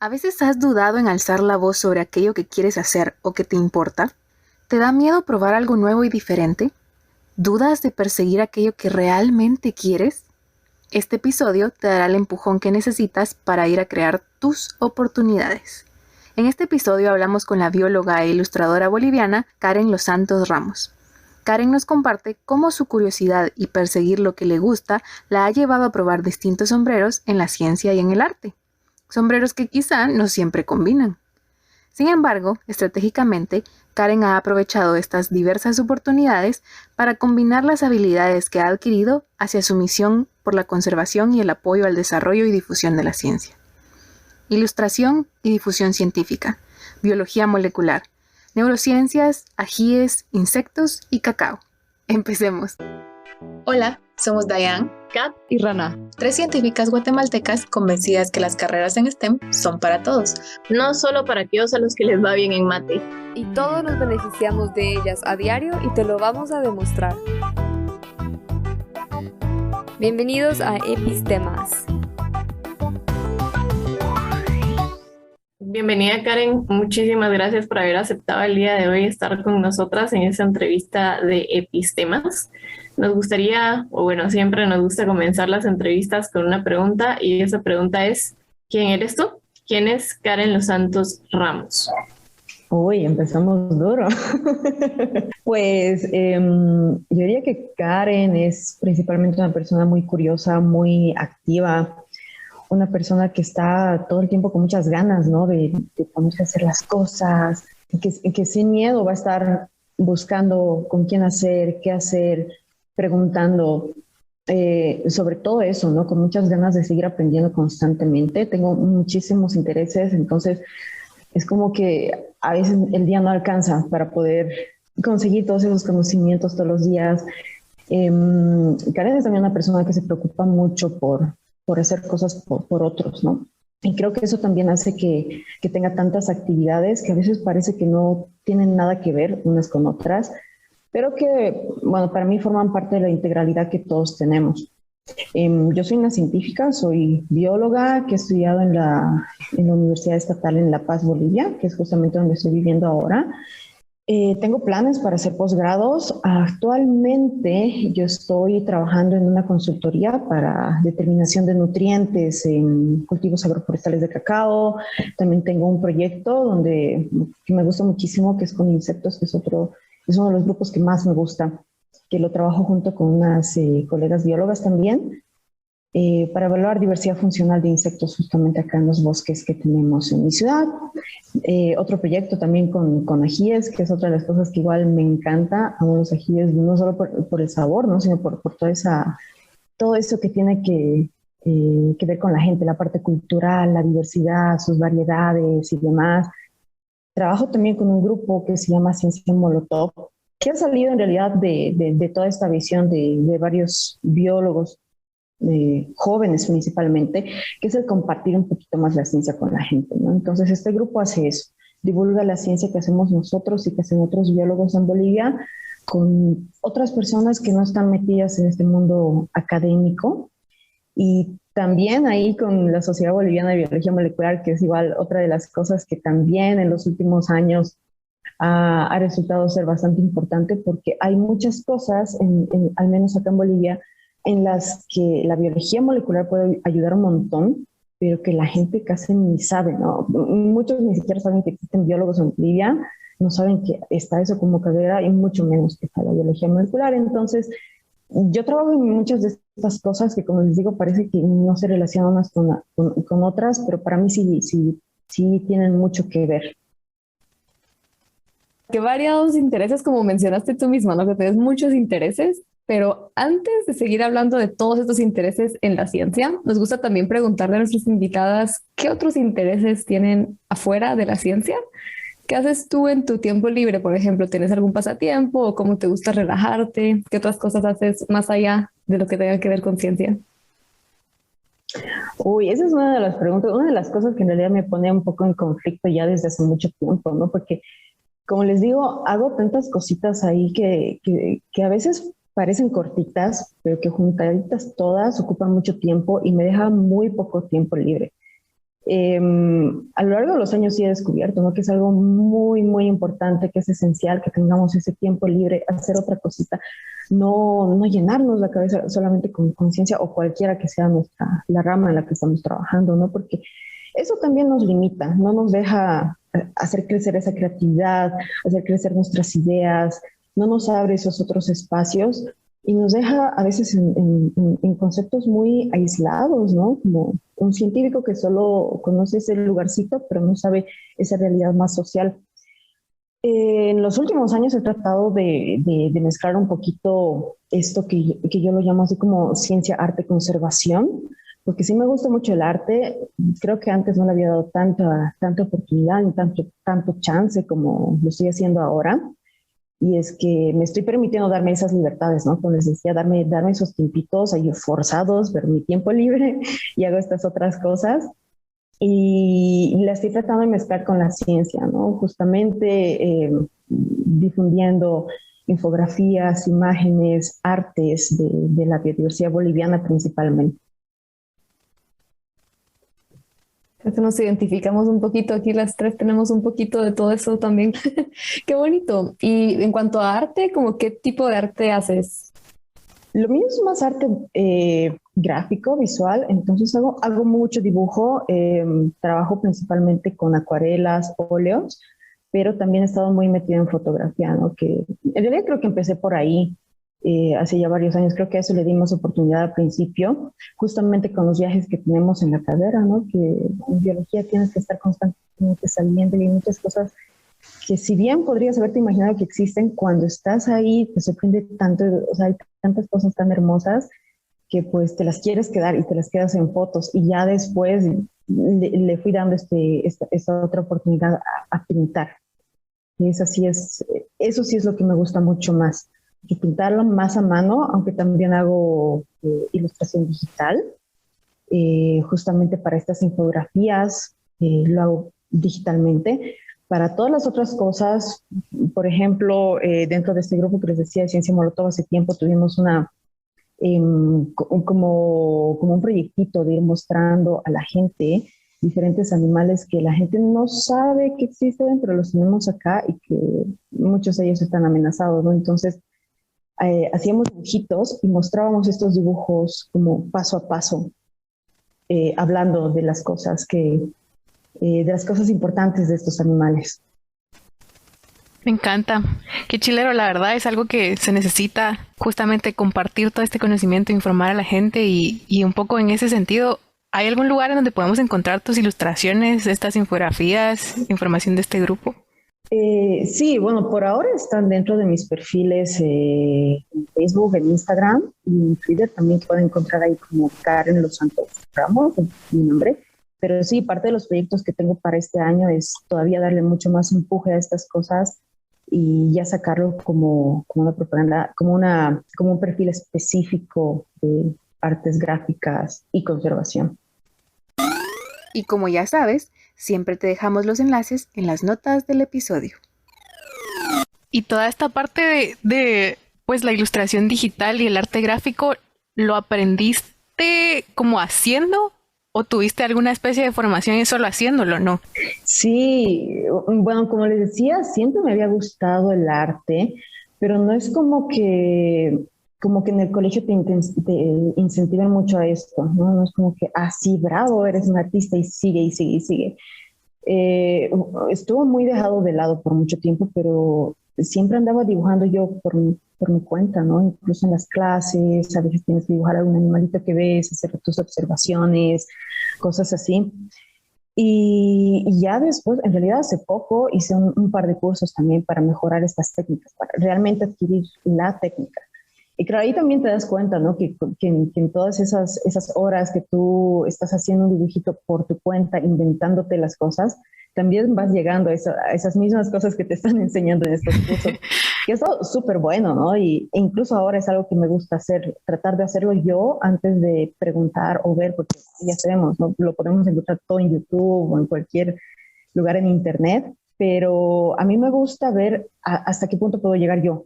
¿A veces has dudado en alzar la voz sobre aquello que quieres hacer o que te importa? ¿Te da miedo probar algo nuevo y diferente? ¿Dudas de perseguir aquello que realmente quieres? Este episodio te dará el empujón que necesitas para ir a crear tus oportunidades. En este episodio hablamos con la bióloga e ilustradora boliviana Karen Los Santos Ramos. Karen nos comparte cómo su curiosidad y perseguir lo que le gusta la ha llevado a probar distintos sombreros en la ciencia y en el arte. Sombreros que quizá no siempre combinan. Sin embargo, estratégicamente, Karen ha aprovechado estas diversas oportunidades para combinar las habilidades que ha adquirido hacia su misión por la conservación y el apoyo al desarrollo y difusión de la ciencia. Ilustración y difusión científica, biología molecular, neurociencias, ajíes, insectos y cacao. Empecemos. Hola, somos Dayan, Kat y Rana, tres científicas guatemaltecas convencidas que las carreras en STEM son para todos. no solo para aquellos a los que les va bien en mate. Y todos nos beneficiamos de ellas a diario y te lo vamos a demostrar. Bienvenidos a Epistemas. Bienvenida Karen, muchísimas gracias por haber aceptado el día de hoy estar con nosotras en esta entrevista de Epistemas. Nos gustaría, siempre nos gusta comenzar las entrevistas con una pregunta y esa pregunta es, ¿quién eres tú? ¿Quién es Karen Los Santos Ramos? Uy, empezamos duro. Pues yo diría que Karen es principalmente una persona muy curiosa, muy activa, una persona que está todo el tiempo con muchas ganas, ¿no? De ponerse a hacer las cosas, que sin miedo va a estar buscando con quién hacer, qué hacer, preguntando sobre todo eso, ¿no? Con muchas ganas de seguir aprendiendo constantemente. Tengo muchísimos intereses, entonces es como que a veces el día no alcanza para poder conseguir todos esos conocimientos todos los días. Karen es también una persona que se preocupa mucho por hacer cosas por otros, ¿no? Y creo que eso también hace que tenga tantas actividades que a veces parece que no tienen nada que ver unas con otras, pero que, para mí forman parte de la integralidad que todos tenemos. Yo soy una científica, soy bióloga que he estudiado en la Universidad Estatal en La Paz, Bolivia, que es justamente donde estoy viviendo ahora. Tengo planes para hacer posgrados. Actualmente yo estoy trabajando en una consultoría para determinación de nutrientes en cultivos agroforestales de cacao. También tengo un proyecto que me gusta muchísimo, que es con insectos, que es uno de los grupos que más me gusta, que lo trabajo junto con unas colegas biólogas también, para evaluar diversidad funcional de insectos justamente acá en los bosques que tenemos en mi ciudad. Otro proyecto también con ajíes, que es otra de las cosas que igual me encanta. Amo los ajíes no solo por el sabor, ¿no? Sino por todo eso que tiene que ver con la gente, la parte cultural, la diversidad, sus variedades y demás. Trabajo también con un grupo que se llama Ciencia Molotov, que ha salido en realidad de toda esta visión de varios biólogos, jóvenes principalmente, que es el compartir un poquito más la ciencia con la gente, ¿no? Entonces este grupo hace eso, divulga la ciencia que hacemos nosotros y que hacen otros biólogos en Bolivia con otras personas que no están metidas en este mundo académico, y también ahí con la Sociedad Boliviana de Biología Molecular, que es igual otra de las cosas que también en los últimos años ha resultado ser bastante importante, porque hay muchas cosas, al menos acá en Bolivia, en las que la biología molecular puede ayudar un montón, pero que la gente casi ni sabe, ¿no? Muchos ni siquiera saben que existen biólogos en Bolivia, no saben que está eso como carrera y mucho menos que está la biología molecular. Entonces, yo trabajo en muchas de estas cosas que, como les digo, parece que no se relacionan unas con otras, pero para mí sí tienen mucho que ver. Qué variados intereses, como mencionaste tú misma, ¿no? Que tienes muchos intereses, pero antes de seguir hablando de todos estos intereses en la ciencia, nos gusta también preguntarle a nuestras invitadas qué otros intereses tienen afuera de la ciencia. ¿Qué haces tú en tu tiempo libre, por ejemplo? ¿Tienes algún pasatiempo o cómo te gusta relajarte? ¿Qué otras cosas haces más allá de lo que tenga que ver con ciencia? Uy, esa es una de las preguntas, una de las cosas que en realidad me pone un poco en conflicto ya desde hace mucho tiempo, ¿no? Porque, como les digo, hago tantas cositas ahí que a veces parecen cortitas, pero que juntaditas todas ocupan mucho tiempo y me dejan muy poco tiempo libre. A lo largo de los años sí he descubierto, ¿no? Que es algo muy, muy importante, que es esencial que tengamos ese tiempo libre, hacer otra cosita, no llenarnos la cabeza solamente con conciencia o cualquiera que sea la rama en la que estamos trabajando, ¿no? Porque eso también nos limita, no nos deja hacer crecer esa creatividad, hacer crecer nuestras ideas, no nos abre esos otros espacios y nos deja a veces en conceptos muy aislados, ¿no? Como un científico que solo conoce ese lugarcito, pero no sabe esa realidad más social. En los últimos años he tratado de mezclar un poquito esto que yo lo llamo así como ciencia, arte, conservación, porque sí me gusta mucho el arte. Creo que antes no le había dado tanta oportunidad ni tanto chance como lo estoy haciendo ahora. Y es que me estoy permitiendo darme esas libertades, ¿no? Como les decía, darme esos tiempitos ahí forzados, ver mi tiempo libre y hago estas otras cosas. Y la estoy tratando de mezclar con la ciencia, ¿no? Justamente difundiendo infografías, imágenes, artes de la biodiversidad boliviana principalmente. Creo que nos identificamos un poquito aquí, las tres tenemos un poquito de todo eso también. Qué bonito. Y en cuanto a arte, ¿cómo qué tipo de arte haces? Lo mío es más arte gráfico, visual, entonces hago mucho dibujo, trabajo principalmente con acuarelas, óleos, pero también he estado muy metida en fotografía, ¿no? Que en realidad creo que empecé por ahí hace ya varios años, creo que a eso le dimos oportunidad al principio, justamente con los viajes que tenemos en la carrera, ¿no? Que en biología tienes que estar constantemente saliendo y hay muchas cosas que si bien podrías haberte imaginado que existen, cuando estás ahí te sorprende tanto, o sea, hay tantas cosas tan hermosas que pues te las quieres quedar y te las quedas en fotos y ya después le fui dando esta otra oportunidad a pintar. Y eso sí es lo que me gusta mucho más, que pintarlo más a mano, aunque también hago ilustración digital, justamente para estas infografías, lo hago digitalmente. Para todas las otras cosas, por ejemplo, dentro de este grupo que les decía de Ciencia Molotov, hace tiempo tuvimos como un proyectito de ir mostrando a la gente diferentes animales que la gente no sabe que existen, pero los tenemos acá y que muchos de ellos están amenazados, ¿no? Entonces, hacíamos dibujitos y mostrábamos estos dibujos como paso a paso, hablando de las cosas de las cosas importantes de estos animales. Me encanta. Qué chilero, la verdad es algo que se necesita justamente compartir todo este conocimiento, informar a la gente y un poco en ese sentido, ¿hay algún lugar en donde podamos encontrar tus ilustraciones, estas infografías, información de este grupo? Sí, bueno, por ahora están dentro de mis perfiles en Facebook, en Instagram y en Twitter. También pueden encontrar ahí como Karen Los Santos Ramos, mi nombre. Pero sí, parte de los proyectos que tengo para este año es todavía darle mucho más empuje a estas cosas y ya sacarlo como una propaganda, como un perfil específico de artes gráficas y conservación. Y como ya sabes, siempre te dejamos los enlaces en las notas del episodio. Y toda esta parte de pues la ilustración digital y el arte gráfico, ¿lo aprendiste como haciendo o tuviste alguna especie de formación y solo haciéndolo, no? Sí, bueno, como les decía, siempre me había gustado el arte, pero no es como que en el colegio te incentivan mucho a esto, ¿no? No es como que, sí, bravo, eres un artista y sigue y sigue y sigue. Estuvo muy dejado de lado por mucho tiempo, pero siempre andaba dibujando yo por mi cuenta, ¿no? Incluso en las clases, a veces tienes que dibujar algún animalito que ves, hacer tus observaciones, cosas así. Y ya después, en realidad hace poco, hice un par de cursos también para mejorar estas técnicas, para realmente adquirir la técnica. Y claro, ahí también te das cuenta, ¿no? Que en todas esas horas que tú estás haciendo un dibujito por tu cuenta, inventándote las cosas, también vas llegando a esas mismas cosas que te están enseñando en estos cursos. Que es súper bueno, ¿no? E incluso ahora es algo que me gusta hacer, tratar de hacerlo yo antes de preguntar o ver, porque ya sabemos, ¿no? Lo podemos encontrar todo en YouTube o en cualquier lugar en Internet, pero a mí me gusta ver hasta qué punto puedo llegar yo,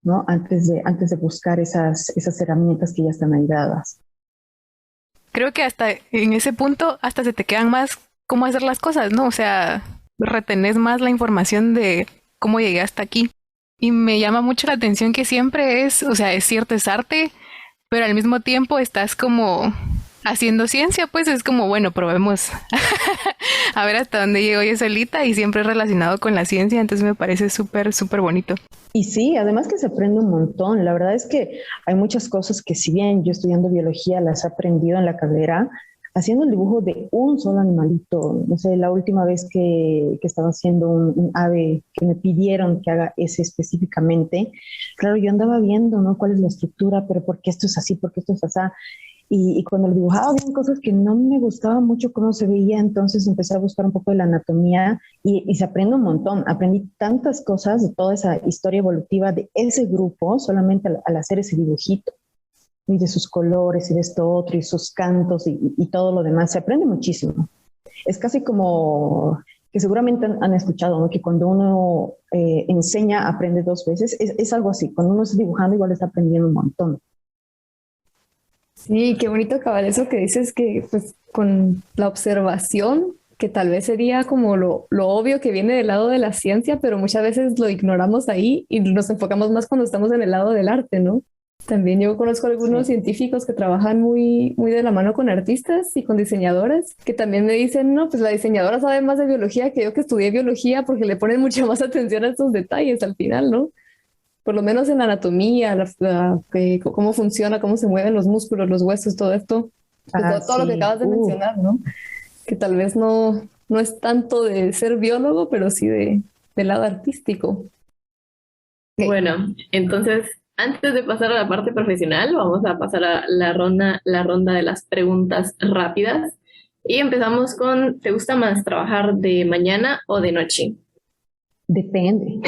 ¿no? Antes de buscar esas herramientas que ya están ahí dadas. creo que hasta en ese punto hasta se te quedan más cómo hacer las cosas, ¿no? O sea, retenés más la información de cómo llegué hasta aquí. Y me llama mucho la atención que siempre es, o sea, es cierto, es arte, pero al mismo tiempo estás como haciendo ciencia, pues es como, bueno, probemos a ver hasta dónde llego yo solita y siempre relacionado con la ciencia, entonces me parece súper, súper bonito. Y sí, además que se aprende un montón. La verdad es que hay muchas cosas que si bien yo estudiando biología las he aprendido en la carrera, haciendo el dibujo de un solo animalito. No sé, la última vez que estaba haciendo un ave que me pidieron que haga ese específicamente, claro, yo andaba viendo, ¿no? Cuál es la estructura, pero por qué esto es así, por qué esto es así. Y cuando lo dibujaba, había cosas que no me gustaban mucho cómo se veía, entonces empecé a buscar un poco de la anatomía y se aprende un montón. Aprendí tantas cosas de toda esa historia evolutiva de ese grupo solamente al hacer ese dibujito y de sus colores y de esto otro y sus cantos y todo lo demás. Se aprende muchísimo. Es casi como que seguramente han escuchado, ¿no? Que cuando uno enseña, aprende dos veces. Es algo así. Cuando uno está dibujando, igual está aprendiendo un montón. Sí, qué bonito acabar eso que dices que pues con la observación, que tal vez sería como lo obvio que viene del lado de la ciencia, pero muchas veces lo ignoramos ahí y nos enfocamos más cuando estamos en el lado del arte, ¿no? También yo conozco algunos científicos que trabajan muy, muy de la mano con artistas y con diseñadoras, que también me dicen, no, pues la diseñadora sabe más de biología que yo que estudié biología porque le ponen mucha más atención a estos detalles al final, ¿no? Por lo menos en la anatomía, cómo funciona, cómo se mueven los músculos, los huesos, todo esto, pues todo lo que acabas de mencionar, ¿no? Que tal vez no es tanto de ser biólogo, pero sí del lado artístico. Bueno, entonces, antes de pasar a la parte profesional, vamos a pasar a la ronda de las preguntas rápidas. Y empezamos con, ¿te gusta más trabajar de mañana o de noche? Depende.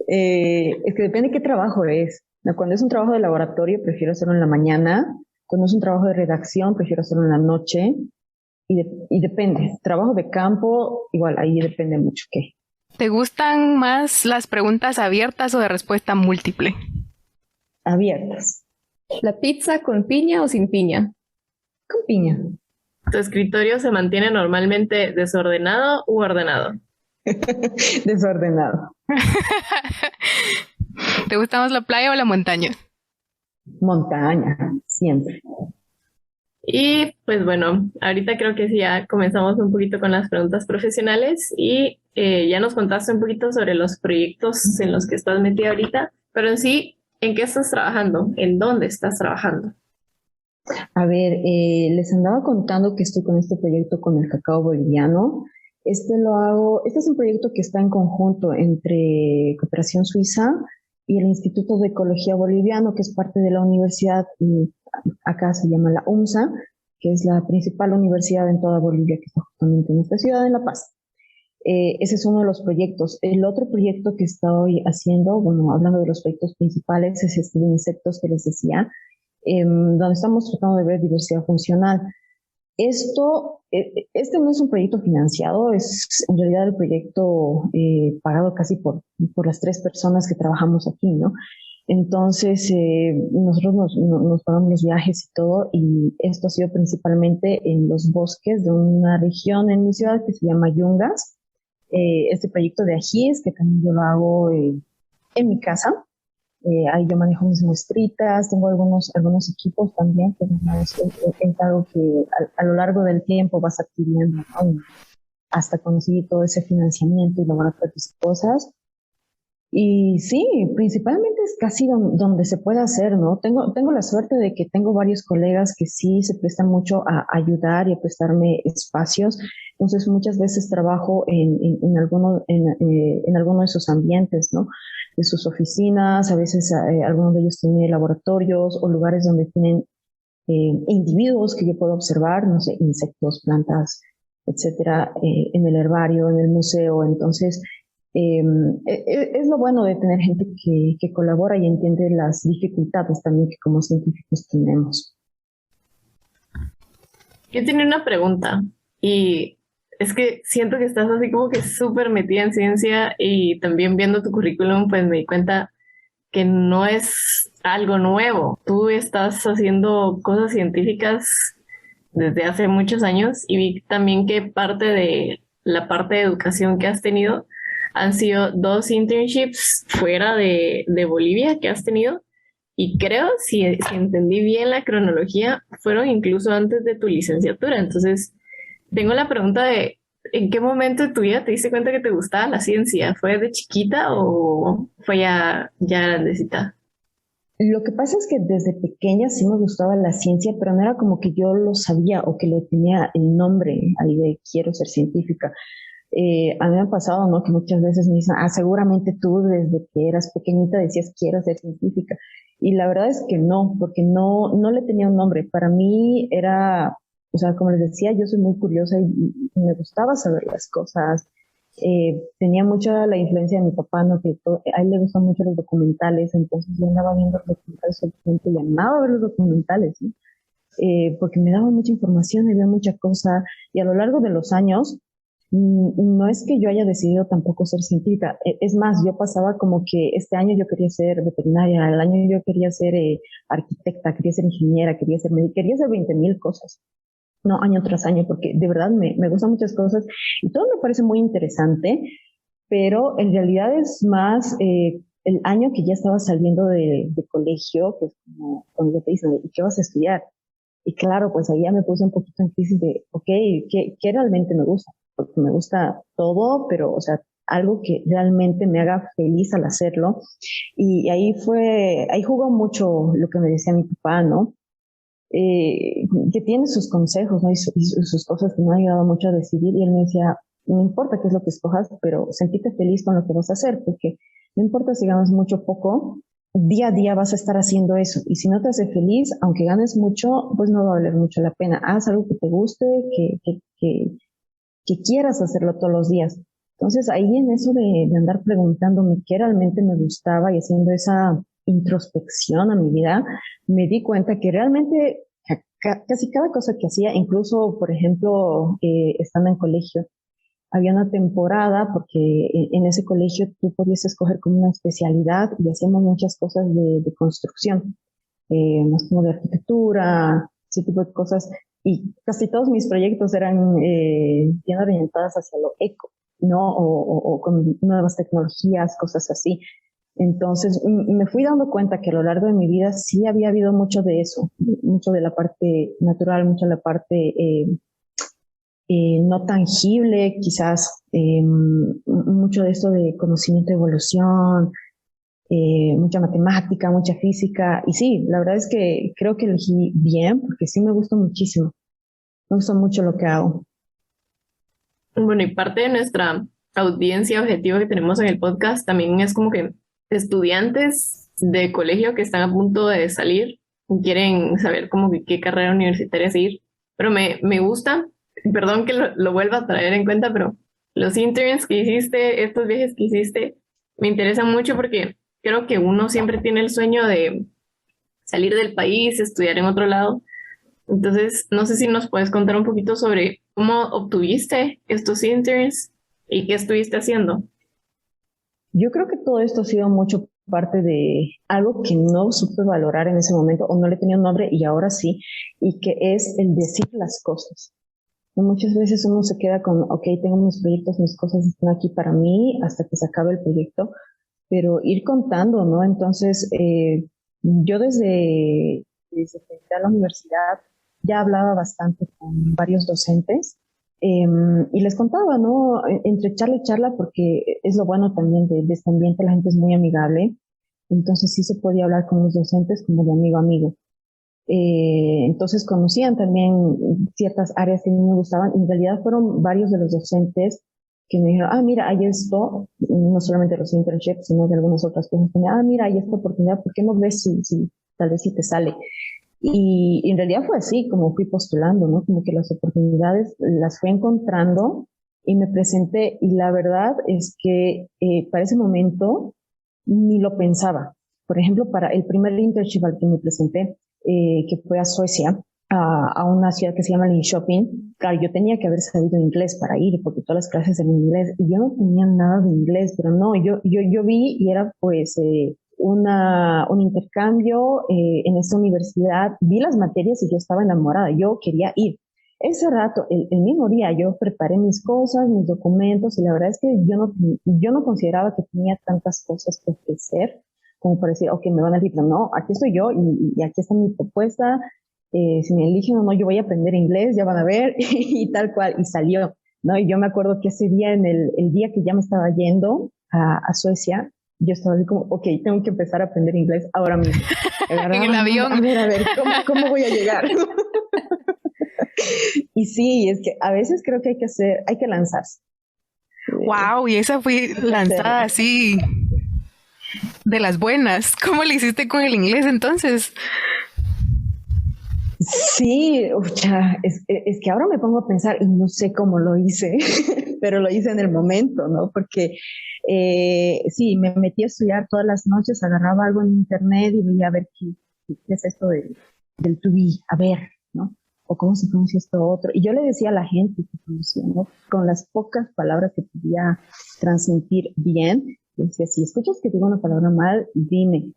Es que depende qué trabajo es. Cuando es un trabajo de laboratorio, prefiero hacerlo en la mañana. Cuando es un trabajo de redacción, prefiero hacerlo en la noche. Y depende. Trabajo de campo, igual, ahí depende mucho qué. ¿Te gustan más las preguntas abiertas o de respuesta múltiple? Abiertas. ¿La pizza con piña o sin piña? Con piña. ¿Tu escritorio se mantiene normalmente desordenado u ordenado? Desordenado. ¿Te gusta más la playa o la montaña? Montaña, siempre. Y pues bueno, ahorita creo que sí, ya comenzamos un poquito con las preguntas profesionales y ya nos contaste un poquito sobre los proyectos en los que estás metida ahorita, pero en sí, ¿en qué estás trabajando? ¿En dónde estás trabajando? A ver, les andaba contando que estoy con este proyecto con el cacao boliviano. Este es un proyecto que está en conjunto entre Cooperación Suiza y el Instituto de Ecología Boliviano, que es parte de la universidad, y acá se llama la UMSA, que es la principal universidad en toda Bolivia, que está justamente en esta ciudad, en La Paz. Ese es uno de los proyectos. El otro proyecto que estoy haciendo, bueno, hablando de los proyectos principales, es este de insectos que les decía, donde estamos tratando de ver diversidad funcional. Este no es un proyecto financiado, es en realidad el proyecto pagado casi por las 3 personas que trabajamos aquí, ¿no? Entonces, nosotros nos pagamos los viajes y todo, y esto ha sido principalmente en los bosques de una región en mi ciudad que se llama Yungas. Este proyecto de ajíes, que también yo lo hago en mi casa. Ahí yo manejo mis muestritas, tengo algunos equipos también, que es algo que a lo largo del tiempo vas adquiriendo, ¿no? Hasta conseguir todo ese financiamiento y lograr otras cosas. Y sí, principalmente es casi donde se puede hacer, ¿no? Tengo la suerte de que tengo varios colegas que sí se prestan mucho a ayudar y a prestarme espacios. Entonces muchas veces trabajo en alguno de sus ambientes, ¿no? De sus oficinas, a veces algunos de ellos tienen laboratorios o lugares donde tienen individuos que yo puedo observar, no sé, insectos, plantas, etcétera, en el herbario, en el museo. Entonces, es lo bueno de tener gente que colabora y entiende las dificultades también que como científicos tenemos. Yo tenía una pregunta y es que siento que estás así como que súper metida en ciencia y también viendo tu currículum pues me di cuenta que no es algo nuevo. Tú estás haciendo cosas científicas desde hace muchos años y vi también que parte de la parte de educación que has tenido han sido 2 internships fuera de Bolivia que has tenido y creo, si entendí bien la cronología, fueron incluso antes de tu licenciatura. Entonces, tengo la pregunta de, ¿en qué momento de tu vida te diste cuenta que te gustaba la ciencia? ¿Fue de chiquita o fue ya grandecita? Lo que pasa es que desde pequeña sí me gustaba la ciencia, pero no era como que yo lo sabía o que le tenía el nombre ahí de quiero ser científica. A mí me ha pasado, ¿no? Que muchas veces me dicen, seguramente tú desde que eras pequeñita decías quiero ser científica. Y la verdad es que no, porque no le tenía un nombre. Para mí era, o sea, como les decía, yo soy muy curiosa y me gustaba saber las cosas. Tenía mucha la influencia de mi papá, ¿no? Que a él le gustan mucho los documentales, entonces yo andaba viendo los documentales sobre gente y amaba ver los documentales, ¿no? Porque me daba mucha información, me dio mucha cosa, y a lo largo de los años, no es que yo haya decidido tampoco ser científica, es más, yo pasaba como que este año yo quería ser veterinaria, el año yo quería ser arquitecta, quería ser ingeniera, quería ser médica, quería ser 20,000 cosas, no año tras año, porque de verdad me gustan muchas cosas y todo me parece muy interesante, pero en realidad es más el año que ya estaba saliendo de colegio, que es como cuando ya te dicen, ¿y qué vas a estudiar? Y claro, pues ahí ya me puse un poquito en crisis de, ok, ¿qué realmente me gusta? Porque me gusta todo, pero, o sea, algo que realmente me haga feliz al hacerlo. Y ahí jugó mucho lo que me decía mi papá, ¿no? Que tiene sus consejos, ¿no? Y sus cosas que me han ayudado mucho a decidir. Y él me decía, no importa qué es lo que escojas, pero sentíte feliz con lo que vas a hacer, porque no importa si ganas mucho o poco, día a día vas a estar haciendo eso. Y si no te hace feliz, aunque ganes mucho, pues no va a valer mucho la pena. Haz algo que te guste, que quieras hacerlo todos los días. Entonces ahí en eso de andar preguntándome qué realmente me gustaba y haciendo esa introspección a mi vida, me di cuenta que realmente casi cada cosa que hacía, incluso, por ejemplo, estando en colegio, había una temporada porque en ese colegio tú podías escoger como una especialidad y hacíamos muchas cosas de construcción, más como de arquitectura, ese tipo de cosas. Y casi todos mis proyectos eran bien orientadas hacia lo eco, ¿no? O con nuevas tecnologías, cosas así. Entonces me fui dando cuenta que a lo largo de mi vida sí había habido mucho de eso, mucho de la parte natural, mucho de la parte no tangible, quizás mucho de esto de conocimiento de evolución, mucha matemática, mucha física. Y sí, la verdad es que creo que elegí bien porque sí me gusta muchísimo. Me gusta mucho lo que hago. Bueno, y parte de nuestra audiencia objetivo que tenemos en el podcast también es como que estudiantes de colegio que están a punto de salir y quieren saber como que qué carrera universitaria seguir. Pero me gusta, perdón que lo vuelva a traer en cuenta, pero los interns que hiciste, estos viajes que hiciste, me interesan mucho porque creo que uno siempre tiene el sueño de salir del país, estudiar en otro lado. Entonces, no sé si nos puedes contar un poquito sobre cómo obtuviste estos interns y qué estuviste haciendo. Yo creo que todo esto ha sido mucho parte de algo que no supe valorar en ese momento o no le tenía un nombre y ahora sí, y que es el decir las cosas. Y muchas veces uno se queda con, ok, tengo mis proyectos, mis cosas están aquí para mí hasta que se acabe el proyecto, pero ir contando, ¿no? Entonces, yo desde que entré a la universidad ya hablaba bastante con varios docentes y les contaba, ¿no? Entre charla y charla, porque es lo bueno también de este ambiente, la gente es muy amigable, entonces sí se podía hablar con los docentes como de amigo a amigo. Entonces conocían también ciertas áreas que a mí me gustaban y en realidad fueron varios de los docentes que me dijeron, mira, hay esto, no solamente los internships, sino de algunas otras cosas. Mira, hay esta oportunidad, ¿por qué no ves si tal vez si te sale? Y en realidad fue así como fui postulando, ¿no? Como que las oportunidades las fui encontrando y me presenté y la verdad es que para ese momento ni lo pensaba. Por ejemplo, para el primer internship al que me presenté, que fue a Suecia, a una ciudad que se llama Linköping. Claro, yo tenía que haber sabido inglés para ir, porque todas las clases eran en inglés, y yo no tenía nada de inglés, pero no, yo vi y era pues un intercambio en esta universidad, vi las materias y yo estaba enamorada, yo quería ir. Ese rato, el mismo día, yo preparé mis cosas, mis documentos, y la verdad es que yo no consideraba que tenía tantas cosas que ofrecer como para decir, ok, me van a decir, no, aquí estoy yo y aquí está mi propuesta, si me eligen o no, yo voy a aprender inglés, ya van a ver, y tal cual, y salió, ¿no? Y yo me acuerdo que ese día, el día que ya me estaba yendo a Suecia, yo estaba así como, ok, tengo que empezar a aprender inglés ahora mismo. En el avión. A ver, ¿cómo voy a llegar? Y sí, es que a veces creo que hay que lanzarse. Wow, y esa fue lanzada así de las buenas. ¿Cómo le hiciste con el inglés entonces? Sí, es que ahora me pongo a pensar y no sé cómo lo hice, pero lo hice en el momento, ¿no? Porque sí, me metí a estudiar todas las noches, agarraba algo en internet y veía a ver qué es esto del to be, a ver, ¿no? O cómo se pronuncia esto otro. Y yo le decía a la gente que conocía, ¿no? Con las pocas palabras que podía transmitir bien, decía, si escuchas que digo una palabra mal, dime,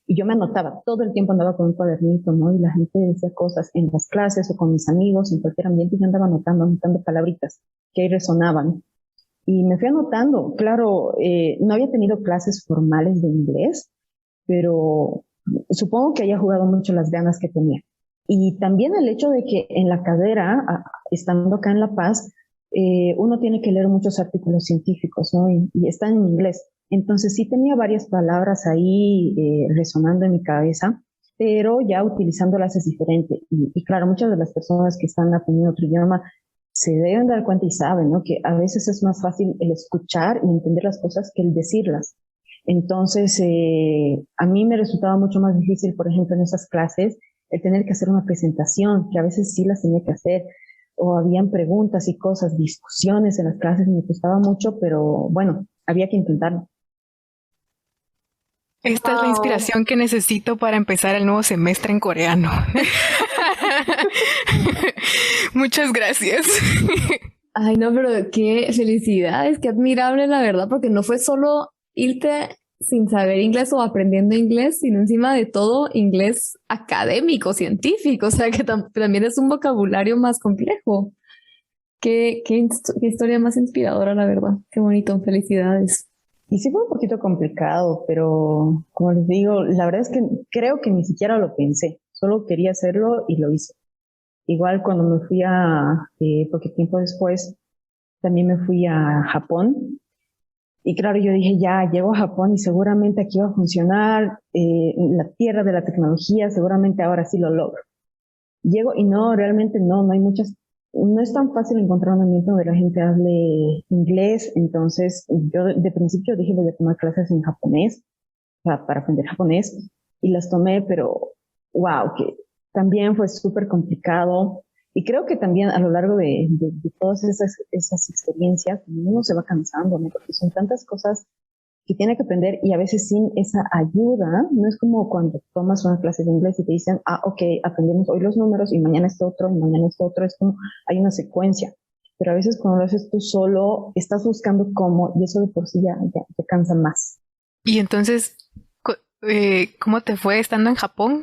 y yo me anotaba, todo el tiempo andaba con un cuadernito, ¿no? Y la gente decía cosas en las clases o con mis amigos, en cualquier ambiente, y yo andaba anotando palabritas que ahí resonaban. Y me fui anotando. Claro, no había tenido clases formales de inglés, pero supongo que haya jugado mucho las ganas que tenía. Y también el hecho de que en la carrera, estando acá en La Paz, uno tiene que leer muchos artículos científicos, ¿no? Y están en inglés. Entonces sí tenía varias palabras ahí resonando en mi cabeza, pero ya utilizándolas es diferente. Y claro, muchas de las personas que están aprendiendo otro idioma se deben dar cuenta y saben, ¿no? Que a veces es más fácil el escuchar y entender las cosas que el decirlas. Entonces, a mí me resultaba mucho más difícil, por ejemplo, en esas clases, el tener que hacer una presentación, que a veces sí las tenía que hacer, o habían preguntas y cosas, discusiones en las clases, me costaba mucho, pero bueno, había que intentarlo. Esta es la inspiración que necesito para empezar el nuevo semestre en coreano. Muchas gracias. Ay, no, pero qué felicidades, qué admirable la verdad, porque no fue solo irte sin saber inglés o aprendiendo inglés, sino encima de todo inglés académico, científico, o sea que también es un vocabulario más complejo. Qué historia más inspiradora, la verdad. Qué bonito, felicidades. Y sí fue un poquito complicado, pero como les digo, la verdad es que creo que ni siquiera lo pensé, solo quería hacerlo y lo hice. Igual cuando me fui porque tiempo después también me fui a Japón. Y claro, yo dije, ya, llego a Japón y seguramente aquí va a funcionar, la tierra de la tecnología, seguramente ahora sí lo logro. Llego y no, realmente no hay no es tan fácil encontrar un ambiente donde la gente hable inglés, entonces yo de principio dije voy a tomar clases en japonés, para aprender japonés, y las tomé, pero wow, que también fue súper complicado. Y creo que también a lo largo de todas esas experiencias, uno se va cansando, ¿no? Porque son tantas cosas que tiene que aprender y a veces sin esa ayuda, no es como cuando tomas una clase de inglés y te dicen, ok, aprendemos hoy los números y mañana esto otro y mañana esto otro, es como hay una secuencia. Pero a veces cuando lo haces tú solo, estás buscando cómo y eso de por sí ya te cansa más. Y entonces, ¿cómo te fue estando en Japón?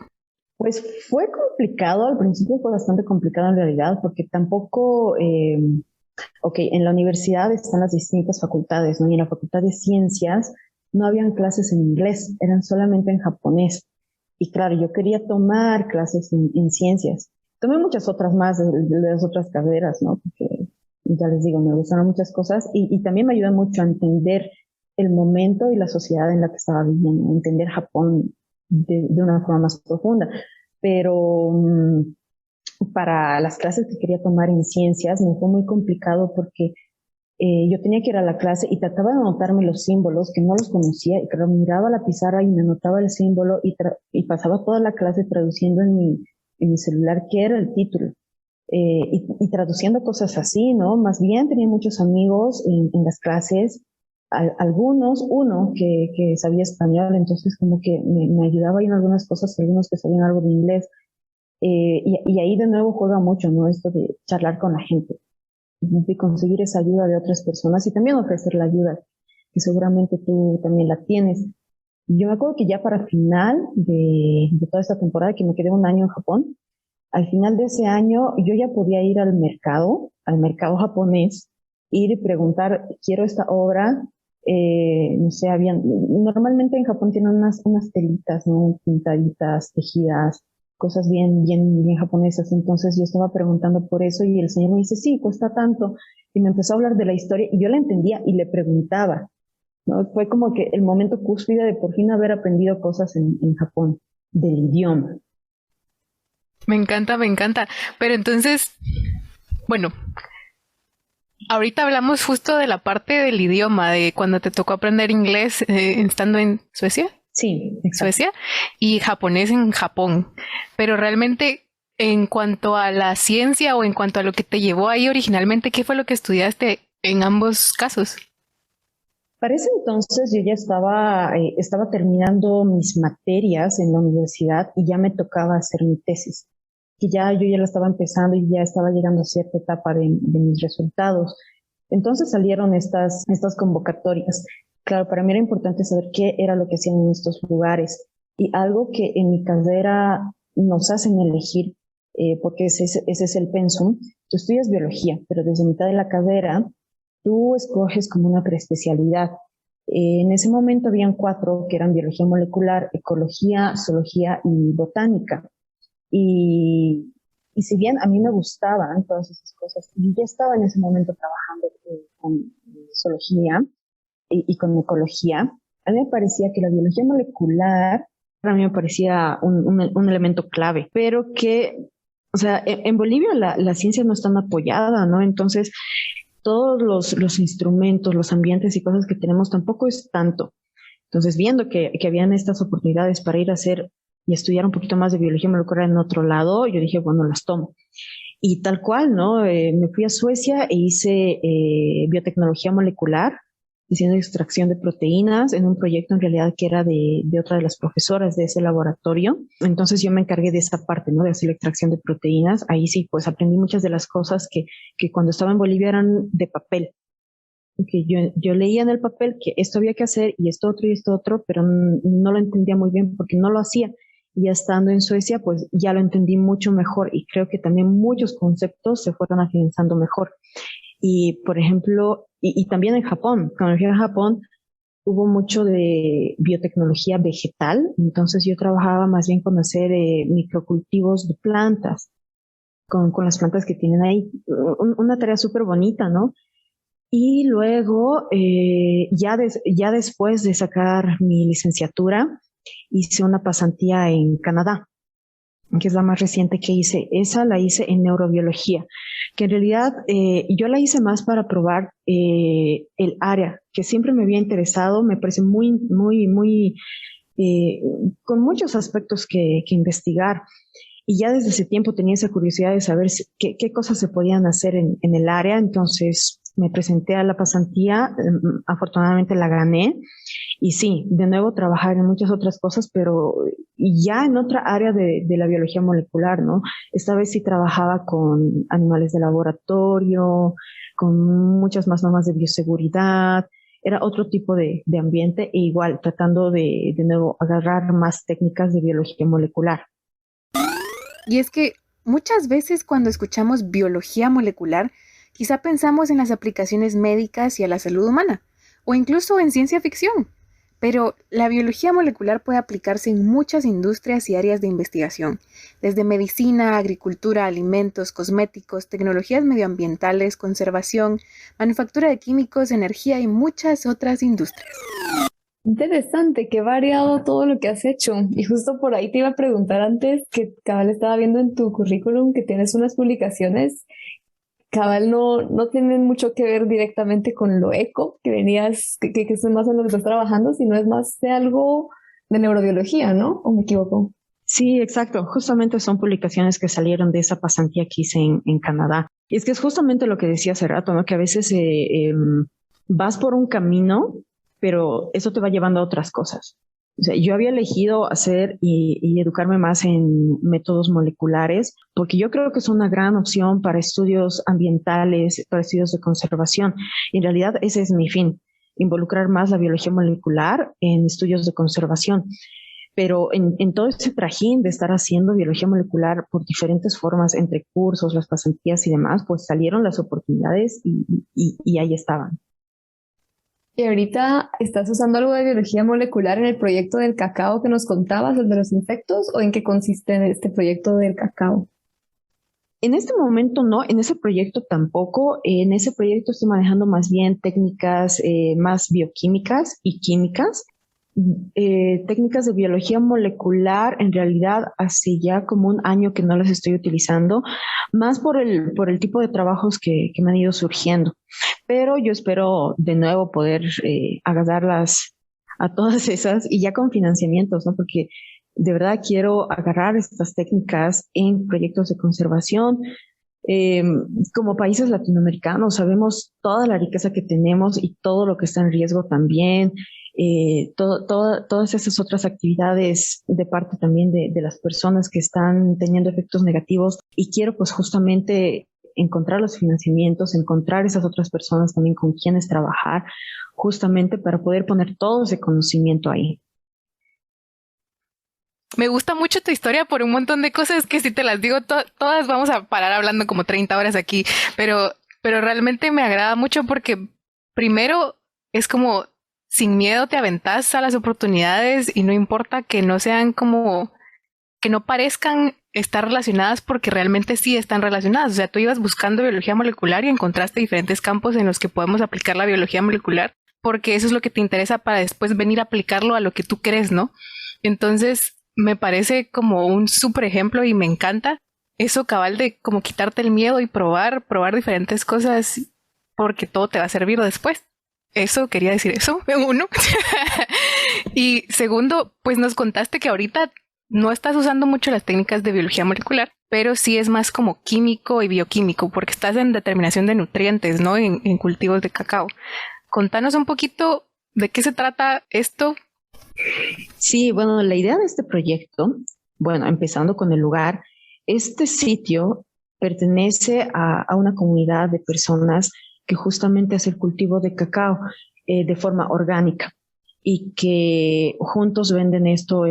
Pues fue complicado, al principio fue bastante complicado en realidad, porque tampoco, en la universidad están las distintas facultades, ¿no? Y en la facultad de ciencias no habían clases en inglés, eran solamente en japonés. Y claro, yo quería tomar clases en ciencias. Tomé muchas otras más de las otras carreras, ¿no? Porque ya les digo, me gustaron muchas cosas y también me ayuda mucho a entender el momento y la sociedad en la que estaba viviendo, entender Japón de una forma más profunda. Pero para las clases que quería tomar en ciencias me fue muy complicado porque yo tenía que ir a la clase y trataba de anotarme los símbolos que no los conocía y claro, miraba la pizarra y me anotaba el símbolo y pasaba toda la clase traduciendo en mi celular qué era el título. Y traduciendo cosas así, ¿no? Más bien tenía muchos amigos en las clases, uno que sabía español, entonces como que me ayudaba en algunas cosas, algunos que sabían algo de inglés. Y ahí de nuevo juega mucho, ¿no? Esto de charlar con la gente, de conseguir esa ayuda de otras personas y también ofrecer la ayuda, que seguramente tú también la tienes. Yo me acuerdo que ya para final de toda esta temporada, que me quedé un año en Japón, al final de ese año yo ya podía ir al mercado japonés, ir y preguntar, quiero esta obra, no sé, normalmente en Japón tienen unas telitas, ¿no? Pintaditas, tejidas, cosas bien japonesas. Entonces yo estaba preguntando por eso y el señor me dice, sí, cuesta tanto. Y me empezó a hablar de la historia y yo la entendía y le preguntaba, ¿no? Fue como que el momento cúspide de por fin haber aprendido cosas en Japón, del idioma. Me encanta, me encanta. Pero entonces, bueno, ahorita hablamos justo de la parte del idioma, de cuando te tocó aprender inglés estando en Suecia. Sí, exacto. Suecia y japonés en Japón. Pero realmente, en cuanto a la ciencia o en cuanto a lo que te llevó ahí originalmente, ¿qué fue lo que estudiaste en ambos casos? Para ese entonces yo ya estaba terminando mis materias en la universidad y ya me tocaba hacer mi tesis, que yo ya la estaba empezando y ya estaba llegando a cierta etapa de mis resultados. Entonces salieron estas convocatorias. Claro, para mí era importante saber qué era lo que hacían en estos lugares y algo que en mi carrera nos hacen elegir, porque ese es el pensum. Tú estudias biología, pero desde mitad de la carrera tú escoges como una preespecialidad. En ese momento habían 4 que eran biología molecular, ecología, zoología y botánica. Y, y si bien a mí me gustaban todas esas cosas, y ya estaba en ese momento trabajando con zoología y con ecología, a mí me parecía que la biología molecular, para mí me parecía un elemento clave, pero que, o sea, en Bolivia la ciencia no es tan apoyada, ¿no? Entonces, todos los instrumentos, los ambientes y cosas que tenemos tampoco es tanto. Entonces, viendo que habían estas oportunidades para ir a hacer y estudiar un poquito más de biología molecular en otro lado, yo dije, bueno, las tomo. Y tal cual, ¿no? Me fui a Suecia e hice biotecnología molecular, haciendo extracción de proteínas en un proyecto en realidad que era de otra de las profesoras de ese laboratorio. Entonces yo me encargué de esa parte, ¿no? De hacer la extracción de proteínas. Ahí sí, pues aprendí muchas de las cosas que cuando estaba en Bolivia eran de papel. Que yo leía en el papel que esto había que hacer y esto otro, pero no lo entendía muy bien porque no lo hacía. Y ya estando en Suecia, pues ya lo entendí mucho mejor y creo que también muchos conceptos se fueron afianzando mejor. Y, por ejemplo, y también en Japón, cuando fui a Japón, hubo mucho de biotecnología vegetal, entonces yo trabajaba más bien con hacer microcultivos de plantas, con las plantas que tienen ahí, una tarea súper bonita, ¿no? Y luego, ya después de sacar mi licenciatura, hice una pasantía en Canadá, que es la más reciente que hice. Esa la hice en neurobiología, que en realidad yo la hice más para probar el área, que siempre me había interesado, me parece muy, eh, con muchos aspectos que investigar. Y ya desde ese tiempo tenía esa curiosidad de saber qué cosas se podían hacer en el área, entonces me presenté a la pasantía, afortunadamente la gané, y sí, de nuevo trabajar en muchas otras cosas, pero ya en otra área de la biología molecular, ¿no? Esta vez sí trabajaba con animales de laboratorio, con muchas más normas de bioseguridad, era otro tipo de ambiente e igual tratando de nuevo agarrar más técnicas de biología molecular. Y es que muchas veces cuando escuchamos biología molecular, quizá pensamos en las aplicaciones médicas y a la salud humana, o incluso en ciencia ficción. Pero la biología molecular puede aplicarse en muchas industrias y áreas de investigación, desde medicina, agricultura, alimentos, cosméticos, tecnologías medioambientales, conservación, manufactura de químicos, energía y muchas otras industrias. Interesante, qué variado todo lo que has hecho. Y justo por ahí te iba a preguntar antes, que cabal estaba viendo en tu currículum que tienes unas publicaciones, cabal no tienen mucho que ver directamente con lo eco, que venías, que es más en lo que estás trabajando, sino es más de algo de neurobiología, ¿no? ¿O me equivoco? Sí, exacto. Justamente son publicaciones que salieron de esa pasantía que hice en Canadá. Y es que es justamente lo que decía hace rato, ¿no? Que a veces vas por un camino, pero eso te va llevando a otras cosas. O sea, yo había elegido hacer y educarme más en métodos moleculares porque yo creo que es una gran opción para estudios ambientales, para estudios de conservación. Y en realidad ese es mi fin. involucrar más la biología molecular en estudios de conservación. Pero en todo ese trajín de estar haciendo biología molecular por diferentes formas, entre cursos, las pasantías y demás, pues salieron las oportunidades y ahí estaban. Y ahorita estás usando algo de biología molecular en el proyecto del cacao que nos contabas, el de los insectos, ¿o en qué consiste este proyecto del cacao? En este momento no, en ese proyecto tampoco. En ese proyecto estoy manejando más bien técnicas más bioquímicas y químicas. Técnicas de biología molecular, en realidad hace ya como un año que no las estoy utilizando, más por el tipo de trabajos que me han ido surgiendo. Pero yo espero de nuevo poder agarrarlas a todas esas y ya con financiamientos, ¿no? Porque de verdad quiero agarrar estas técnicas en proyectos de conservación. Eh, Como países latinoamericanos sabemos toda la riqueza que tenemos y todo lo que está en riesgo también. Todas esas otras actividades de parte también de las personas que están teniendo efectos negativos y quiero pues justamente encontrar los financiamientos, encontrar esas otras personas también con quienes trabajar, justamente para poder poner todo ese conocimiento ahí. Me gusta mucho tu historia por un montón de cosas que si te las digo todas vamos a parar hablando como 30 horas aquí, pero realmente me agrada mucho porque primero es como sin miedo te aventás a las oportunidades y no importa que no sean como, que no parezcan estar relacionadas porque realmente sí están relacionadas. O sea, tú ibas buscando biología molecular y encontraste diferentes campos en los que podemos aplicar la biología molecular porque eso es lo que te interesa para después venir a aplicarlo a lo que tú crees, ¿no? Entonces, me parece como un súper ejemplo y me encanta eso cabal de como quitarte el miedo y probar diferentes cosas porque todo te va a servir después. Eso, quería decir eso, uno. Y segundo, pues nos contaste que ahorita no estás usando mucho las técnicas de biología molecular, pero sí es más como químico y bioquímico, porque estás en determinación de nutrientes, ¿no? En cultivos de cacao. Contanos un poquito de qué se trata esto. Sí, bueno, la idea de este proyecto, bueno, empezando con el lugar, este sitio pertenece a una comunidad de personas que justamente hace el cultivo de cacao de forma orgánica y que juntos venden esto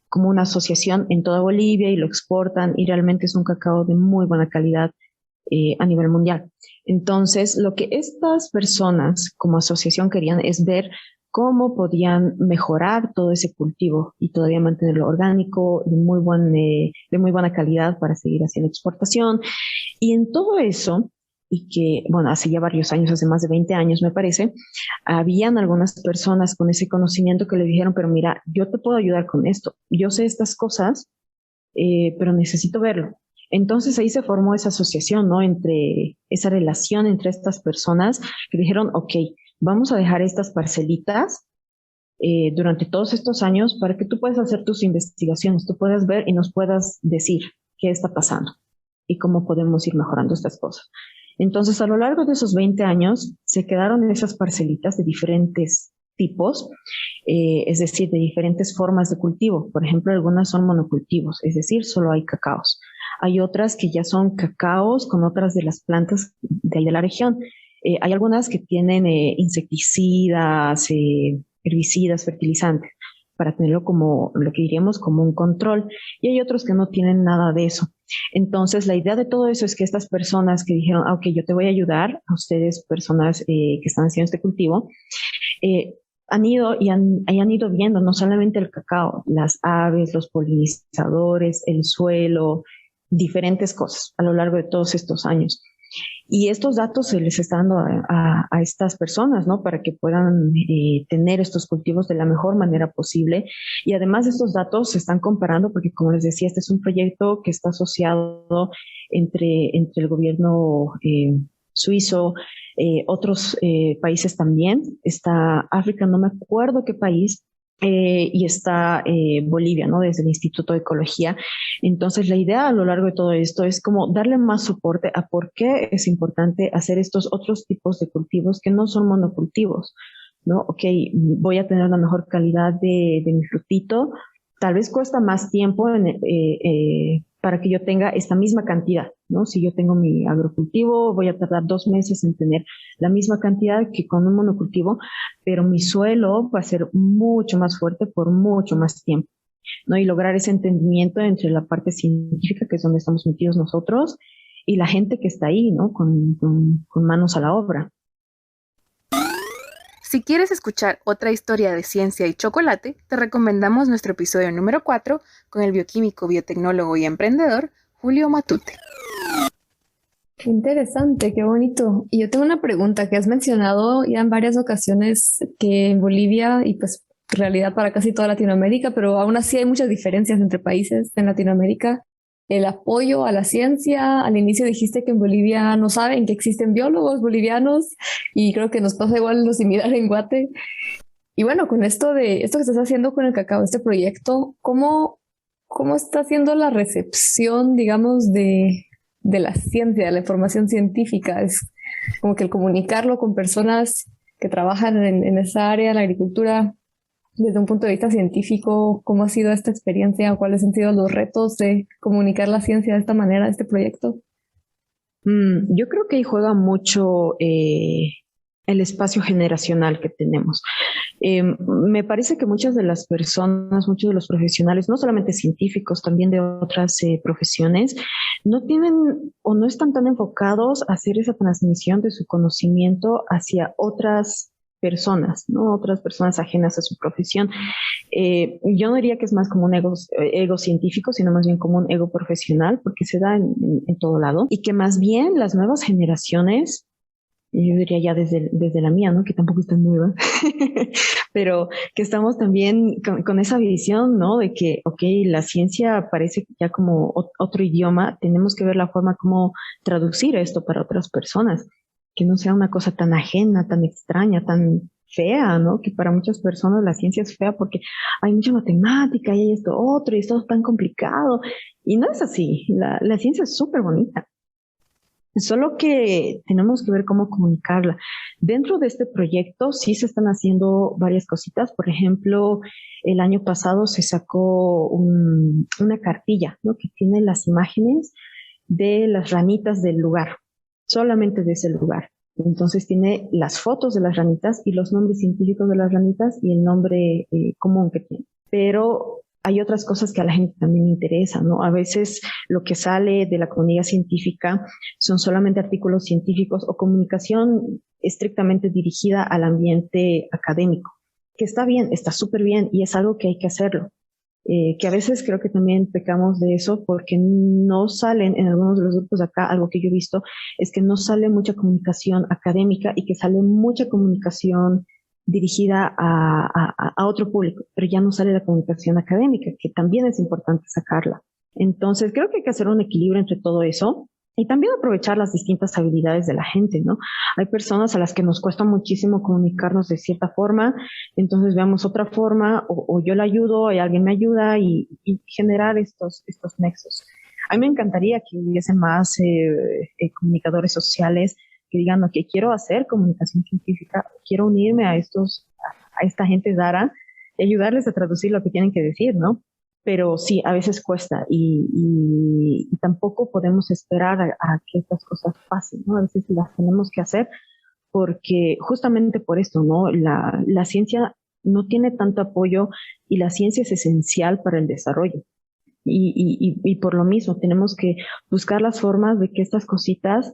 como una asociación en toda Bolivia y lo exportan y realmente es un cacao de muy buena calidad a nivel mundial. Entonces, lo que estas personas como asociación querían es ver cómo podían mejorar todo ese cultivo y todavía mantenerlo orgánico, de muy buena calidad para seguir haciendo exportación. Y en todo eso, y que, bueno, hace ya varios años, hace más de 20 años me parece, habían algunas personas con ese conocimiento que le dijeron, pero mira, yo te puedo ayudar con esto, yo sé estas cosas, pero necesito verlo. Entonces ahí se formó esa asociación, ¿no? Entre esa relación entre estas personas que dijeron, ok, vamos a dejar estas parcelitas durante todos estos años para que tú puedas hacer tus investigaciones, tú puedas ver y nos puedas decir qué está pasando y cómo podemos ir mejorando estas cosas. Entonces, a lo largo de esos 20 años, se quedaron esas parcelitas de diferentes tipos, es decir, de diferentes formas de cultivo. Por ejemplo, algunas son monocultivos, es decir, solo hay cacaos. Hay otras que ya son cacaos con otras de las plantas de ahí de la región. Hay algunas que tienen insecticidas, herbicidas, fertilizantes, para tenerlo como lo que diríamos como un control. Y hay otros que no tienen nada de eso. Entonces, la idea de todo eso es que estas personas que dijeron, ok, yo te voy a ayudar, a ustedes, personas que están haciendo este cultivo, han ido y han ido viendo no solamente el cacao, las aves, los polinizadores, el suelo, diferentes cosas a lo largo de todos estos años. Y estos datos se les está dando a estas personas, ¿no? Para que puedan tener estos cultivos de la mejor manera posible. Y además estos datos se están comparando porque, como les decía, este es un proyecto que está asociado entre el gobierno suizo, otros países también. Está África, no me acuerdo qué país, y está Bolivia, ¿no? Desde el Instituto de Ecología. Entonces, la idea a lo largo de todo esto es como darle más soporte a por qué es importante hacer estos otros tipos de cultivos que no son monocultivos, ¿no? Ok, voy a tener una mejor calidad de mi frutito, tal vez cuesta más tiempo para que yo tenga esta misma cantidad, ¿no? Si yo tengo mi agrocultivo, voy a tardar 2 meses en tener la misma cantidad que con un monocultivo, pero mi suelo va a ser mucho más fuerte por mucho más tiempo, ¿no? Y lograr ese entendimiento entre la parte científica, que es donde estamos metidos nosotros, y la gente que está ahí, ¿no? Con manos a la obra. Si quieres escuchar otra historia de ciencia y chocolate, te recomendamos nuestro episodio número 4 con el bioquímico, biotecnólogo y emprendedor Julio Matute. Qué interesante, qué bonito. Y yo tengo una pregunta que has mencionado ya en varias ocasiones que en Bolivia y pues en realidad para casi toda Latinoamérica, pero aún así hay muchas diferencias entre países en Latinoamérica. El apoyo a la ciencia, al inicio dijiste que en Bolivia no saben que existen biólogos bolivianos y creo que nos pasa igual lo similar en Guate. Y bueno, con esto que estás haciendo con el cacao, este proyecto, ¿cómo está siendo la recepción, digamos, de la ciencia, de la información científica? Es como que el comunicarlo con personas que trabajan en esa área, la agricultura, desde un punto de vista científico, ¿cómo ha sido esta experiencia o cuáles han sido los retos de comunicar la ciencia de esta manera, este proyecto? Yo creo que ahí juega mucho el espacio generacional que tenemos. Me parece que muchas de las personas, muchos de los profesionales, no solamente científicos, también de otras profesiones, no tienen o no están tan enfocados a hacer esa transmisión de su conocimiento hacia otras personas, ¿no? Otras personas ajenas a su profesión. Yo no diría que es más como un ego científico, sino más bien como un ego profesional, porque se da en todo lado, y que más bien las nuevas generaciones, yo diría ya desde la mía, ¿no? Que tampoco es tan nueva, pero que estamos también con esa visión, ¿no? De que, ok, la ciencia parece ya como otro idioma, tenemos que ver la forma como traducir esto para otras personas, que no sea una cosa tan ajena, tan extraña, tan fea, ¿no? Que para muchas personas la ciencia es fea porque hay mucha matemática y hay esto otro y esto es tan complicado. Y no es así, la ciencia es súper bonita. Solo que tenemos que ver cómo comunicarla. Dentro de este proyecto sí se están haciendo varias cositas. Por ejemplo, el año pasado se sacó una cartilla, ¿no? Que tiene las imágenes de las ranitas del lugar, solamente de ese lugar. Entonces tiene las fotos de las ranitas y los nombres científicos de las ranitas y el nombre común que tiene. Pero hay otras cosas que a la gente también le interesa, ¿no? A veces lo que sale de la comunidad científica son solamente artículos científicos o comunicación estrictamente dirigida al ambiente académico, que está bien, está súper bien y es algo que hay que hacerlo. Que a veces creo que también pecamos de eso porque no salen en algunos de los grupos de acá, algo que yo he visto es que no sale mucha comunicación académica y que sale mucha comunicación dirigida a otro público, pero ya no sale la comunicación académica, que también es importante sacarla. Entonces creo que hay que hacer un equilibrio entre todo eso y también aprovechar las distintas habilidades de la gente, ¿no? Hay personas a las que nos cuesta muchísimo comunicarnos de cierta forma, entonces veamos otra forma, o yo la ayudo, y alguien me ayuda, y generar estos nexos. A mí me encantaría que hubiese más comunicadores sociales que digan, ok, quiero hacer comunicación científica, quiero unirme a esta gente Dara y ayudarles a traducir lo que tienen que decir, ¿no? Pero sí, a veces cuesta y tampoco podemos esperar a que estas cosas pasen, ¿no? A veces las tenemos que hacer porque justamente por esto, ¿no? La ciencia no tiene tanto apoyo y la ciencia es esencial para el desarrollo. Y por lo mismo tenemos que buscar las formas de que estas cositas,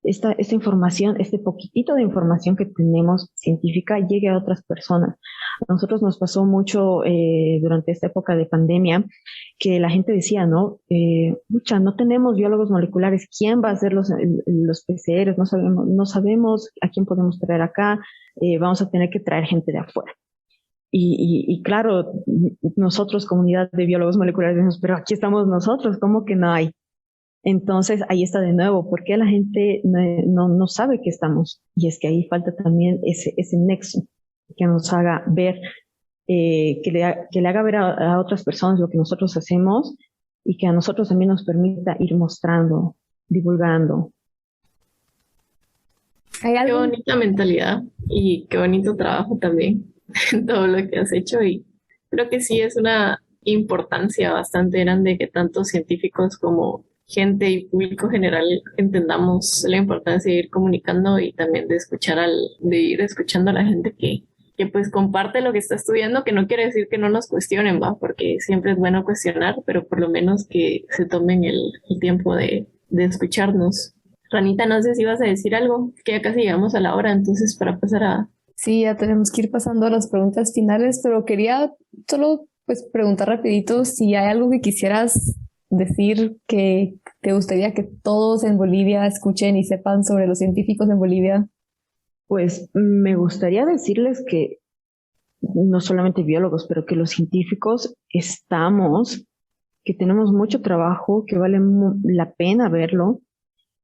esta información, este poquitito de información que tenemos científica llegue a otras personas. A nosotros nos pasó mucho durante esta época de pandemia que la gente decía, ¿no? No tenemos biólogos moleculares, ¿quién va a hacer los PCRs? No sabemos a quién podemos traer acá, vamos a tener que traer gente de afuera. Y claro, nosotros, comunidad de biólogos moleculares, decimos, pero aquí estamos nosotros, ¿cómo que no hay? Entonces, ahí está de nuevo, ¿por qué la gente no sabe que estamos? Y es que ahí falta también ese nexo que nos haga ver, que le haga ver a otras personas lo que nosotros hacemos y que a nosotros también nos permita ir mostrando, divulgando. Qué bonita mentalidad y qué bonito trabajo también en todo lo que has hecho, y creo que sí es una importancia bastante grande que tanto científicos como gente y público general entendamos la importancia de ir comunicando y también de ir escuchando a la gente que pues comparte lo que está estudiando, que no quiere decir que no nos cuestionen, va, porque siempre es bueno cuestionar, pero por lo menos que se tomen el tiempo de escucharnos. Ranita, no sé si vas a decir algo, que ya casi llegamos a la hora, entonces para pasar a... Sí, ya tenemos que ir pasando a las preguntas finales, pero quería solo pues preguntar rapidito si hay algo que quisieras decir que te gustaría que todos en Bolivia escuchen y sepan sobre los científicos en Bolivia. Pues me gustaría decirles que no solamente biólogos, pero que los científicos que tenemos mucho trabajo, que vale la pena verlo,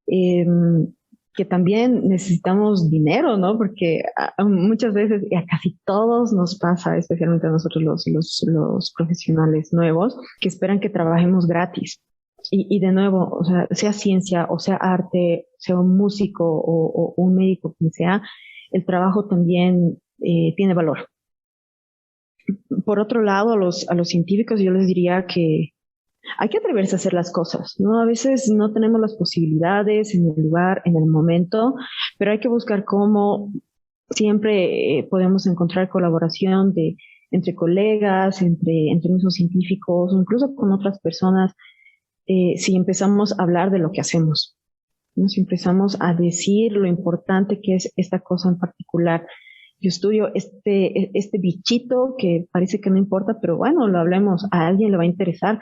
que también necesitamos dinero, ¿no? Porque muchas veces, y a casi todos nos pasa, especialmente a nosotros los profesionales nuevos, que esperan que trabajemos gratis. Y de nuevo, o sea ciencia, o sea arte, sea un músico o un médico, quien sea, el trabajo también tiene valor. Por otro lado, a los científicos yo les diría que hay que atreverse a hacer las cosas, ¿no? A veces no tenemos las posibilidades en el lugar, en el momento, pero hay que buscar cómo siempre podemos encontrar colaboración entre colegas, entre mismos científicos, o incluso con otras personas, si empezamos a hablar de lo que hacemos, ¿no? Si empezamos a decir lo importante que es esta cosa en particular. Yo estudio este bichito que parece que no importa, pero bueno, lo hablemos, a alguien le va a interesar.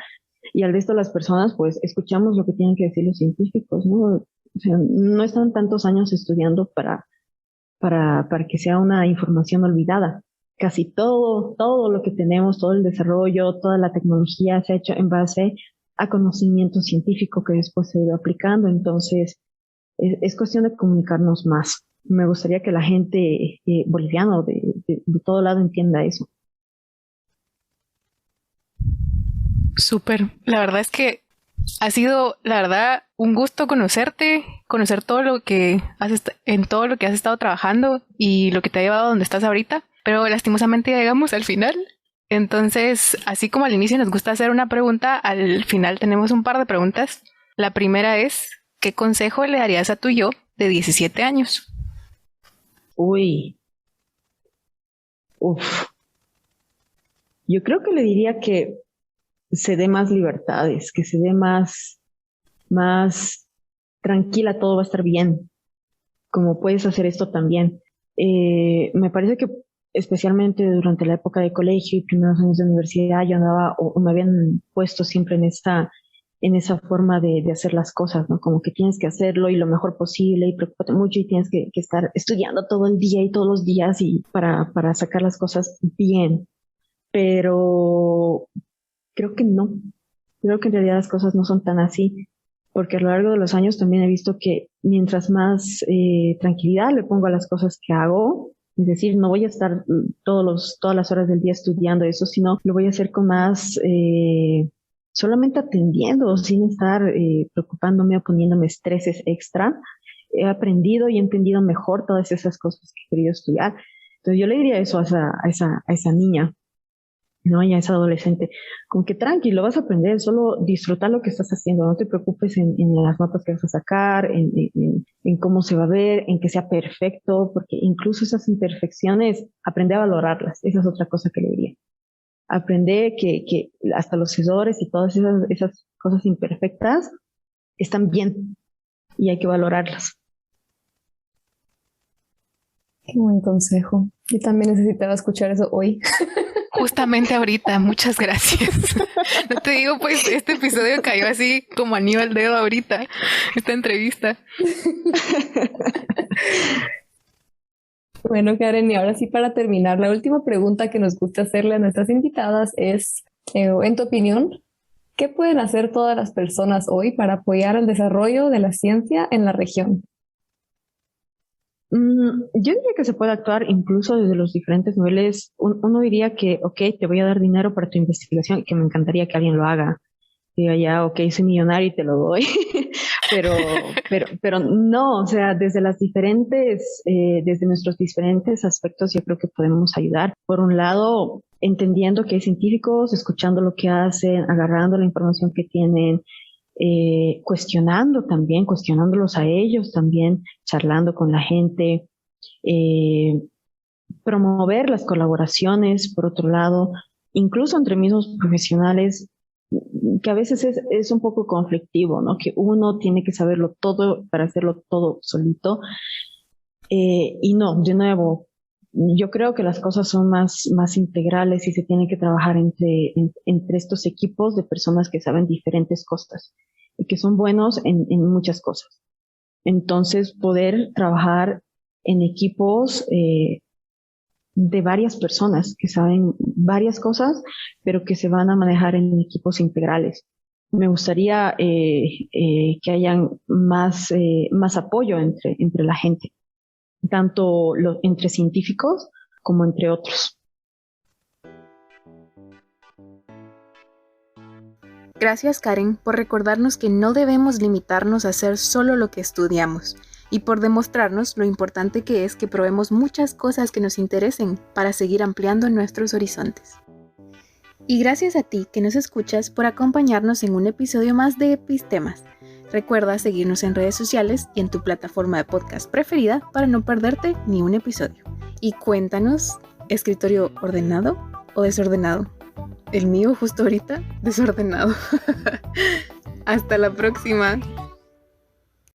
Y al resto de las personas, pues, escuchamos lo que tienen que decir los científicos, ¿no? O sea, no están tantos años estudiando para que sea una información olvidada. Casi todo lo que tenemos, todo el desarrollo, toda la tecnología se ha hecho en base a conocimiento científico que después se ha ido aplicando. Entonces, es cuestión de comunicarnos más. Me gustaría que la gente boliviana de todo lado entienda eso. Súper. La verdad es que ha sido, la verdad, un gusto conocerte, conocer todo lo que en todo lo que has estado trabajando y lo que te ha llevado a donde estás ahorita. Pero lastimosamente ya llegamos al final. Entonces, así como al inicio nos gusta hacer una pregunta, al final tenemos un par de preguntas. La primera es, ¿qué consejo le darías a tu yo de 17 años? Uy, uf. Yo creo que le diría que se dé más libertades, que se dé más tranquila, todo va a estar bien, como puedes hacer esto también. Me parece que especialmente durante la época de colegio y primeros años de universidad, yo andaba o me habían puesto siempre en esa forma de hacer las cosas, ¿no? Como que tienes que hacerlo y lo mejor posible y preocúpate mucho y tienes que estar estudiando todo el día y todos los días y para sacar las cosas bien. Pero creo que no. Creo que en realidad las cosas no son tan así, porque a lo largo de los años también he visto que mientras más tranquilidad le pongo a las cosas que hago, es decir, no voy a estar todas las horas del día estudiando eso, sino lo voy a hacer con más, solamente atendiendo, sin estar preocupándome o poniéndome estreses extra. He aprendido y he entendido mejor todas esas cosas que he querido estudiar. Entonces yo le diría eso a esa niña, ¿no? Y a esa adolescente, como que tranquilo, vas a aprender, solo disfrutar lo que estás haciendo, no te preocupes en las notas que vas a sacar, en cómo se va a ver, en que sea perfecto, porque incluso esas imperfecciones, aprende a valorarlas, esa es otra cosa que le diría. Aprende que hasta los errores y todas esas cosas imperfectas están bien y hay que valorarlas. Qué buen consejo. Yo también necesitaba escuchar eso hoy. Justamente ahorita, muchas gracias. No te digo, pues este episodio cayó así como anillo al dedo ahorita, esta entrevista. Bueno, Karen, y ahora sí para terminar, la última pregunta que nos gusta hacerle a nuestras invitadas es, en tu opinión, ¿qué pueden hacer todas las personas hoy para apoyar el desarrollo de la ciencia en la región? Yo diría que se puede actuar incluso desde los diferentes niveles. Uno diría que, ok, te voy a dar dinero para tu investigación, que me encantaría que alguien lo haga. Diga ya, ok, soy millonario y te lo doy. pero no, o sea, desde nuestros diferentes aspectos, yo creo que podemos ayudar. Por un lado, entendiendo que hay científicos, escuchando lo que hacen, agarrando la información que tienen, cuestionándolos a ellos también, charlando con la gente, promover las colaboraciones, por otro lado, incluso entre mismos profesionales, que a veces es un poco conflictivo, ¿no? Que uno tiene que saberlo todo para hacerlo todo solito. Y no, de nuevo, yo creo que las cosas son más integrales y se tiene que trabajar entre estos equipos de personas que saben diferentes cosas y que son buenos en muchas cosas. Entonces, poder trabajar en equipos de varias personas que saben varias cosas, pero que se van a manejar en equipos integrales. Me gustaría que hayan más apoyo entre la gente, tanto entre científicos como entre otros. Gracias, Karen, por recordarnos que no debemos limitarnos a hacer solo lo que estudiamos y por demostrarnos lo importante que es que probemos muchas cosas que nos interesen para seguir ampliando nuestros horizontes. Y gracias a ti que nos escuchas por acompañarnos en un episodio más de Epistemas. Recuerda seguirnos en redes sociales y en tu plataforma de podcast preferida para no perderte ni un episodio. Y cuéntanos, ¿escritorio ordenado o desordenado? El mío justo ahorita, desordenado. Hasta la próxima.